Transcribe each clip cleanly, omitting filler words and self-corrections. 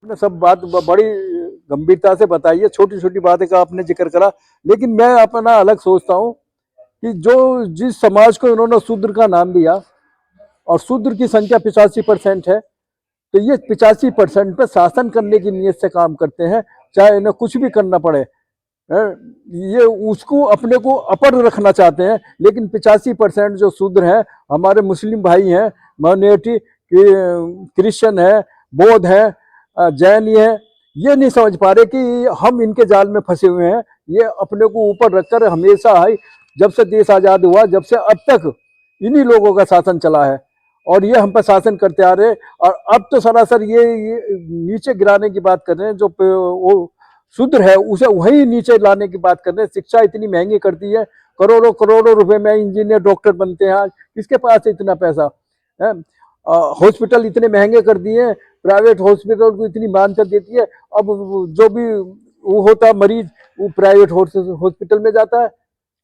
आपने सब बात बड़ी गंभीरता से बताई है, छोटी छोटी बातें का आपने जिक्र करा, लेकिन मैं अपना अलग सोचता हूँ कि जो जिस समाज को इन्होंने शूद्र का नाम दिया और शूद्र की संख्या 85% है, तो ये 85% पे शासन करने की नीयत से काम करते हैं, चाहे इन्हें कुछ भी करना पड़े। ये उसको अपने को अपर रखना चाहते हैं, लेकिन 85% जो शूद्र हैं, हमारे मुस्लिम भाई हैं, माइनॉरिटी क्रिश्चियन है, बौद्ध है, जैन है, ये नहीं समझ पा रहे कि हम इनके जाल में फंसे हुए हैं। ये अपने को ऊपर रखकर हमेशा है, जब से देश आजाद हुआ जब से अब तक इन्हीं लोगों का शासन चला है और ये हम पर शासन करते आ रहे हैं। और अब तो सरासर ये नीचे गिराने की बात कर रहे हैं, जो वो शूद्र है उसे वही नीचे लाने की बात कर रहे हैं। शिक्षा इतनी महंगी कर दी है, करोड़ों करोड़ों रुपए में इंजीनियर डॉक्टर बनते हैं आज, किसके पास है इतना पैसा है? हॉस्पिटल इतने महंगे कर दिए हैं, प्राइवेट हॉस्पिटल को इतनी मान्यता देती है। अब जो भी वो होता है मरीज, वो प्राइवेट हॉस्पिटल में जाता है,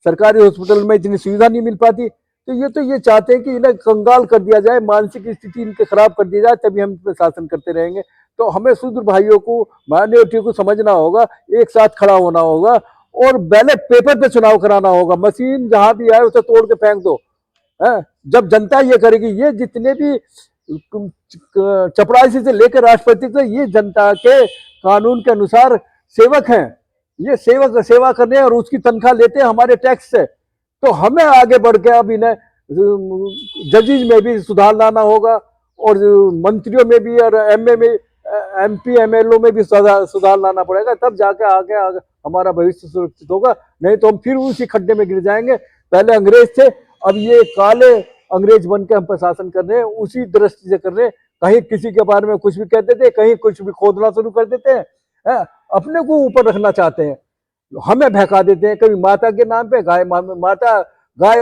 सरकारी हॉस्पिटल में इतनी सुविधा नहीं मिल पाती। तो ये चाहते हैं कि इन्हें कंगाल कर दिया जाए, मानसिक स्थिति इनके खराब कर दी जाए, तभी हम इस पर शासन करते रहेंगे। तो हमें शूद्र भाइयों को, माइनॉरिटी को समझना होगा, एक साथ खड़ा होना होगा और बैलेट पेपर पे चुनाव कराना होगा। मशीन जहां भी आए उसे तोड़ के फेंक दो। जब जनता ये करेगी, ये जितने भी चपरासी से लेकर राष्ट्रपति तक, ये जनता के कानून के अनुसार सेवक हैं। ये सेवक सेवा करने और उसकी तनख्वाह लेते हैं हमारे टैक्स से। तो हमें आगे बढ़ के अब इन्हें जजेज में भी सुधार लाना होगा और मंत्रियों में भी और एमपी एमएलओ में भी सुधार लाना पड़ेगा, तब जाके आगे हमारा भविष्य सुरक्षित होगा। नहीं तो हम फिर उसी खड्डे में गिर जाएंगे। पहले अंग्रेज थे, अब ये काले अंग्रेज बन के हम पर शासन कर रहे हैं, उसी दृष्टि से कर रहे हैं। कहीं किसी के बारे में कुछ भी कहते थे, कहीं कुछ भी खोदना शुरू कर देते हैं, अपने को ऊपर रखना चाहते हैं, हमें बहका देते हैं। कभी माता के नाम पे गाय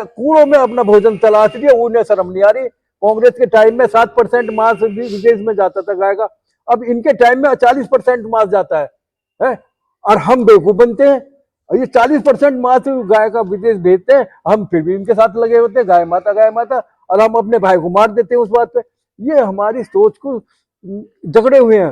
कूड़ों में अपना भोजन तलाश रही है, उन्हें शर्म नहीं आ रही। कांग्रेस के टाइम में 7% मांस भी विदेश में जाता था गाय का, अब इनके टाइम में 40% मांस जाता है? और हम बेवकूफ बनते हैं। और ये 40% मांस गाय का विदेश भेजते हैं, हम फिर भी इनके साथ लगे होते हैं, गाय माता, और हम अपने भाई को मार देते हैं उस बात पे। ये हमारी सोच को जकड़े हुए हैं,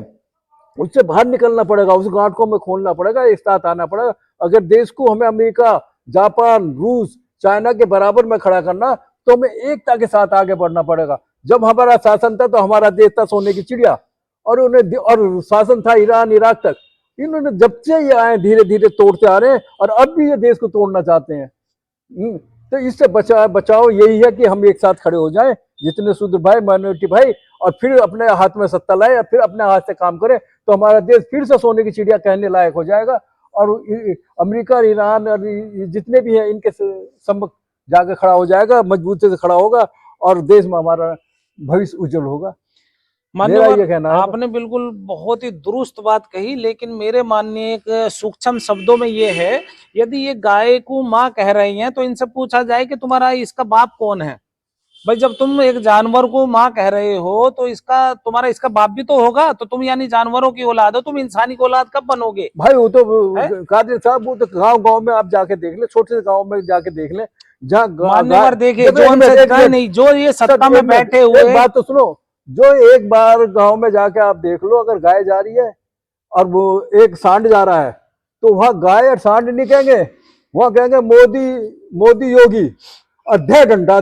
उससे बाहर निकलना पड़ेगा, उस गांठ को हमें खोलना पड़ेगा, एक साथ आना पड़ेगा। अगर देश को हमें अमेरिका, जापान, रूस, चाइना के बराबर में खड़ा करना, तो हमें एकता के साथ आगे बढ़ना पड़ेगा। जब हमारा शासन था तो हमारा देश था सोने की चिड़िया, और शासन था ईरान इराक तक। इन्होंने जब से ये आए धीरे धीरे तोड़ते आ रहे हैं, और अब भी ये देश को तोड़ना चाहते हैं। तो इससे बचाओ यही है कि हम एक साथ खड़े हो जाएं, जितने शूद्र भाई, माइनॉरिटी भाई, और फिर अपने हाथ में सत्ता लाए और फिर अपने हाथ से काम करें, तो हमारा देश फिर से सोने की चिड़िया कहने लायक हो जाएगा। और अमेरिका, ईरान और जितने भी हैं, इनके सम्मुख जाकर खड़ा हो जाएगा, मजबूती से खड़ा होगा, और देश में हमारा भविष्य उज्जवल होगा। मान्यवर, आपने बिल्कुल बहुत ही दुरुस्त बात कही, लेकिन मेरे मानने एक सूक्ष्म शब्दों में ये है, यदि ये गाय को माँ कह रही हैं तो इनसे पूछा जाए कि तुम्हारा इसका बाप कौन है। भाई, जब तुम एक जानवर को माँ कह रहे हो तो तुम्हारा इसका बाप भी तो होगा। तो तुम यानी जानवरों की औलाद हो, तुम इंसानी की औलाद कब बनोगे? भाई वो तो कादिर साहब, वो तो गांव में आप जाके देख ले, छोटे से गांव में जाके देख ले, जहाँ मान्यवर देखिए, जो ये सत्ता में बैठे हुए। एक बात तो सुनो, जो एक बार गांव में जाके आप देख लो, अगर गाय जा रही है और वो एक सांड जा रहा है, तो वहां गाय और सांड नहीं कहेंगे, वहां कहेंगे मोदी योगी, और दे डंडा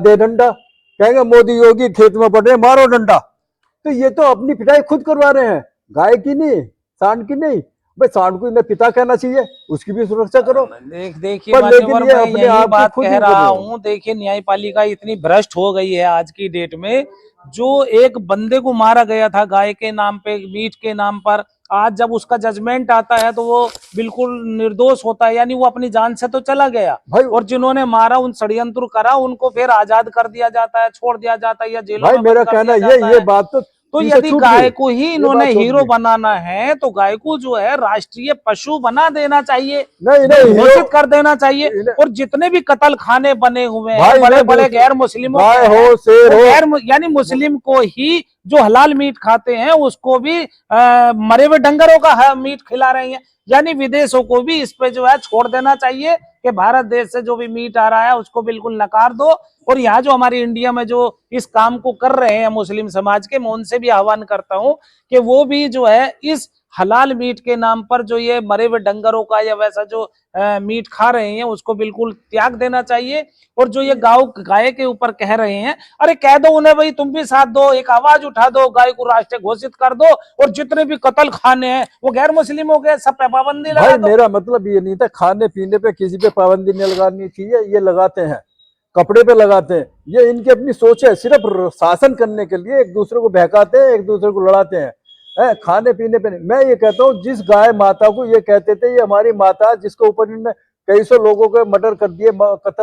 कहेंगे, मोदी योगी खेत में पड़ रहे, मारो डंडा। तो ये तो अपनी पिटाई खुद करवा रहे हैं, गाय की नहीं, सांड की नहीं। भाई सांड को इन्हें पिता कहना चाहिए, उसकी भी सुरक्षा करो। देखिए मान्यवर, मैं यही बात कह रहा हूँ। देखिए, न्यायपालिका इतनी भ्रष्ट हो गई है आज की डेट में। जो एक बंदे को मारा गया था गाय के नाम पे, मीट के नाम पर, आज जब उसका जजमेंट आता है तो वो बिल्कुल निर्दोष होता है, यानी वो अपनी जान से तो चला गया। और जिन्होंने मारा, उन षड्यंत्र करा, उनको फिर आजाद कर दिया जाता है, छोड़ दिया जाता है, या जेलों में मेरा कहना ये बात तो यदि गाय को ही इन्होंने हीरो बनाना है, तो गाय को जो है राष्ट्रीय पशु बना देना चाहिए, घोषित कर देना चाहिए। और जितने भी कत्ल खाने बने हुए हैं बड़े बड़े गैर मुस्लिमों यानी मुस्लिम को ही जो हलाल मीट खाते हैं, उसको भी मरे हुए डंगरों का मीट खिला रहे हैं। यानी विदेशों को भी इस पे जो है छोड़ देना चाहिए, कि भारत देश से जो भी मीट आ रहा है उसको बिल्कुल नकार दो। और यहाँ जो हमारी इंडिया में जो इस काम को कर रहे हैं मुस्लिम समाज के, मैं उनसे भी आह्वान करता हूँ कि वो भी जो है इस हलाल मीट के नाम पर जो ये मरे हुए डंगरों का या वैसा जो मीट खा रहे हैं उसको बिल्कुल त्याग देना चाहिए। और जो ये गाय के ऊपर कह रहे हैं, अरे कह दो उन्हें भाई तुम भी साथ दो, एक आवाज उठा दो, गाय को राष्ट्रीय घोषित कर दो और जितने भी कत्ल खाने हैं वो गैर मुस्लिम हो गए, सब पे पाबंदी लगा भाई दो। मेरा मतलब ये नहीं था, खाने पीने पे किसी पे पाबंदी नहीं लगानी चाहिए, ये लगाते हैं, कपड़े पे लगाते हैं, ये इनकी अपनी सोच है, सिर्फ शासन करने के लिए एक दूसरे को बहकाते हैं, एक दूसरे को लड़ाते हैं। खाने पीने पे नहीं। मैं ये कहता हूँ जिस गाय माता को ये कहते थे ये हमारी माता, जिसके ऊपर इन्होंने कई सौ लोगों को मर्डर कर दिए, कत्ल